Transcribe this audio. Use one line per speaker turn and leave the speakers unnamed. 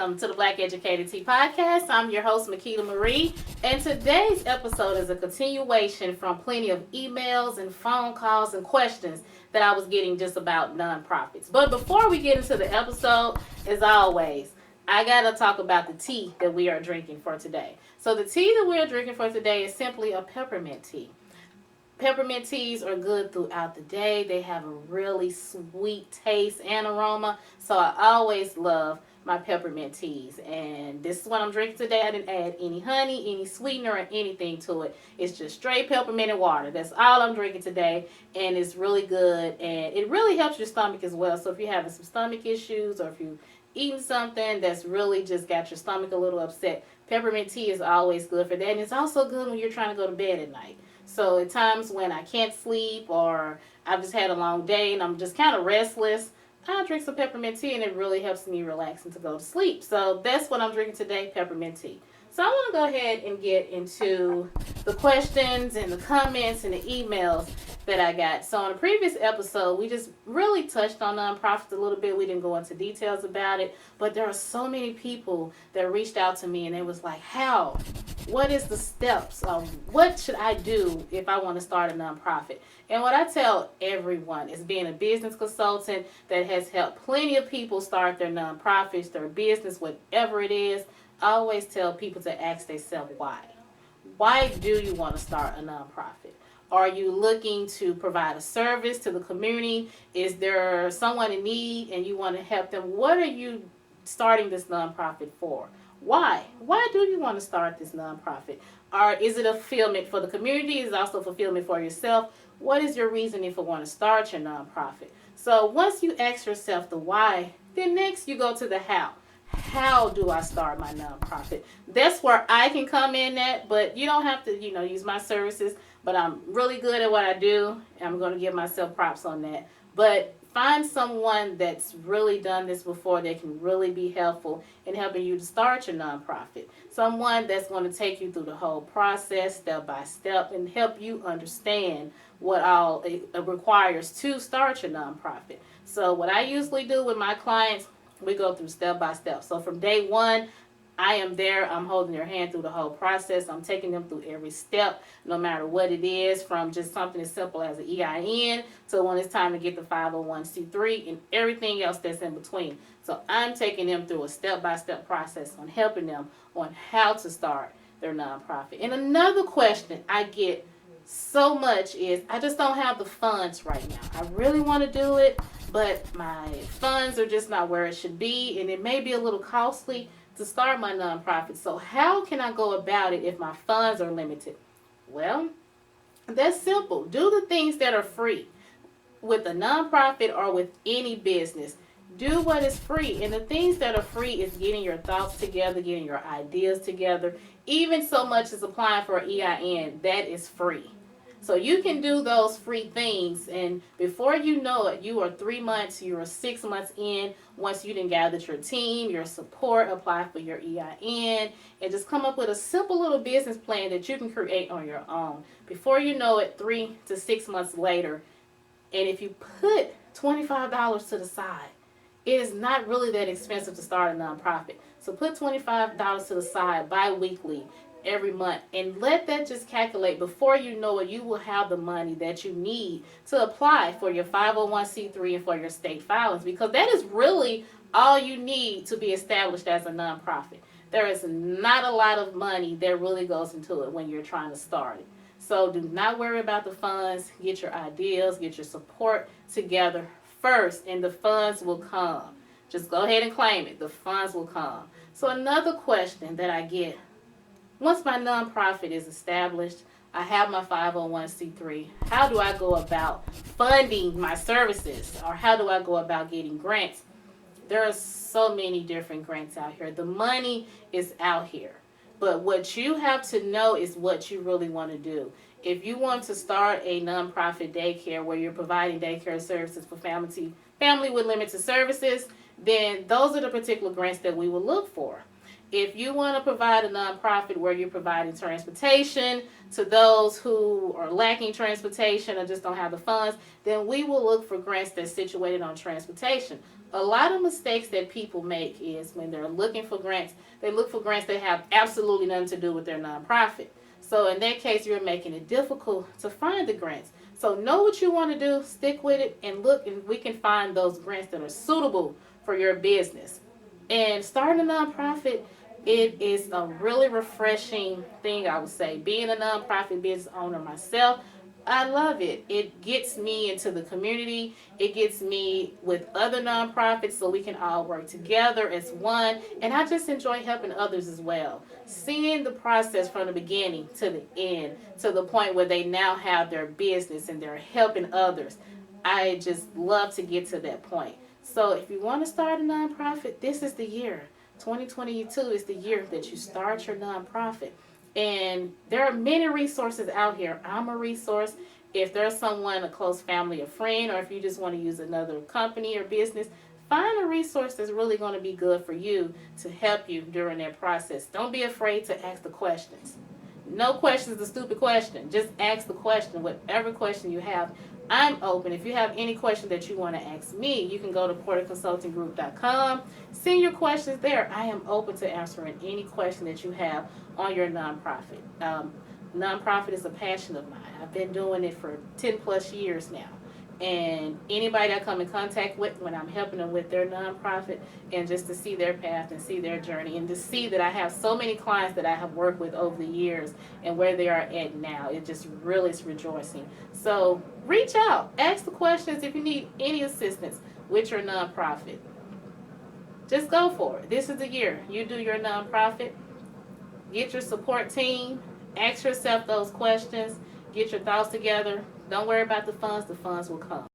welcome to the Black Educated Tea Podcast. I'm your host, Makeda Marie, and today's episode is a continuation from plenty of emails and phone calls and questions that I was getting just about nonprofits. But before we get into the episode, as always, I gotta talk about the tea that we are drinking for today. So the tea that we are drinking for today is simply a peppermint tea. Peppermint teas are good throughout the day. They have a really sweet taste and aroma. So I always love my peppermint teas. And this is what I'm drinking today. I didn't add any honey, any sweetener, or anything to it. It's just straight peppermint and water. That's all I'm drinking today. And it's really good. And it really helps your stomach as well. So if you're having some stomach issues or if you're eating something that's really just got your stomach a little upset, peppermint tea is always good for that. And it's also good when you're trying to go to bed at night. So at times when I can't sleep or I've just had a long day and I'm just kind of restless, I drink some peppermint tea and it really helps me relax and to go to sleep. So that's what I'm drinking today, peppermint tea. So I want to go ahead and get into the questions and the comments and the emails that I got. So in the previous episode, we just really touched on nonprofits a little bit. We didn't go into details about it, but there are so many people that reached out to me and it was like, how? What is the steps? What should I do if I want to start a nonprofit? And what I tell everyone is being a business consultant that has helped plenty of people start their nonprofits, their business, whatever it is. I always tell people to ask themselves why. Why do you want to start a nonprofit? Are you looking to provide a service to the community? Is there someone in need and you want to help them? What are you starting this nonprofit for? Why? Why do you want to start this nonprofit? Or is it a fulfillment for the community? Is it also fulfillment for yourself? What is your reasoning for wanting to start your nonprofit? So once you ask yourself the why, then next you go to the how. How do I start my nonprofit? That's where I can come in at, but you don't have to, use my services. But I'm really good at what I do. And I'm going to give myself props on that. But find someone that's really done this before that can really be helpful in helping you to start your nonprofit. Someone that's going to take you through the whole process step by step and help you understand what all it requires to start your nonprofit. So what I usually do with my clients, we go through step by step. So from day one, I am there. I'm holding their hand through the whole process. I'm taking them through every step, no matter what it is, from just something as simple as an EIN to when it's time to get the 501c3 and everything else that's in between. So I'm taking them through a step-by-step process on helping them on how to start their nonprofit. And another question I get so much is, I just don't have the funds right now. I really want to do it, but my funds are just not where it should be, and it may be a little costly to start my nonprofit. So how can I go about it if my funds are limited? Well, that's simple. Do the things that are free. With a nonprofit or with any business, do what is free. And the things that are free is getting your thoughts together, getting your ideas together. Even so much as applying for an EIN, that is free. So you can do those free things, and before you know it, you are 3 months, you are 6 months in, once you done gathered your team, your support, apply for your EIN, and just come up with a simple little business plan that you can create on your own. Before you know it, 3 to 6 months later, and if you put $25 to the side, it is not really that expensive to start a nonprofit. So put $25 to the side bi-weekly, every month, and let that just calculate. Before you know it, you will have the money that you need to apply for your 501c3 and for your state filings, because that is really all you need to be established as a nonprofit. There is not a lot of money that really goes into it when you're trying to start it. So do not worry about the funds. Get your ideas, get your support together first, and the funds will come. Just go ahead and claim it. The funds will come. So another question that I get, once my nonprofit is established, I have my 501c3, how do I go about funding my services? Or how do I go about getting grants? There are so many different grants out here. The money is out here. But what you have to know is what you really want to do. If you want to start a nonprofit daycare where you're providing daycare services for family with limited services, then those are the particular grants that we will look for. If you want to provide a nonprofit where you're providing transportation to those who are lacking transportation or just don't have the funds, then we will look for grants that's situated on transportation. A lot of mistakes that people make is when they're looking for grants, they look for grants that have absolutely nothing to do with their nonprofit. So in that case, you're making it difficult to find the grants. So know what you want to do, stick with it, and look, and we can find those grants that are suitable for your business. And starting a nonprofit, it is a really refreshing thing, I would say. Being a nonprofit business owner myself, I love it. It gets me into the community. It gets me with other nonprofits so we can all work together as one. And I just enjoy helping others as well. Seeing the process from the beginning to the end, to the point where they now have their business and they're helping others. I just love to get to that point. So if you want to start a nonprofit, this is the year. 2022 is the year that you start your nonprofit. And there are many resources out here. I'm a resource. If there's someone, a close family, a friend, or if you just want to use another company or business, find a resource that's really going to be good for you to help you during that process. Don't be afraid to ask the questions. No question is a stupid question. Just ask the question, whatever question you have. I'm open. If you have any question that you want to ask me, you can go to porterconsultinggroup.com. Send your questions there. I am open to answering any question that you have on your nonprofit. Nonprofit is a passion of mine. I've been doing it for 10 plus years now. And anybody that I come in contact with when I'm helping them with their nonprofit, and just to see their path and see their journey, and to see that I have so many clients that I have worked with over the years and where they are at now, it just really is rejoicing. So reach out, ask the questions if you need any assistance with your nonprofit. Just go for it. This is the year you do your nonprofit. Get your support team, ask yourself those questions, get your thoughts together. Don't worry about the funds will come.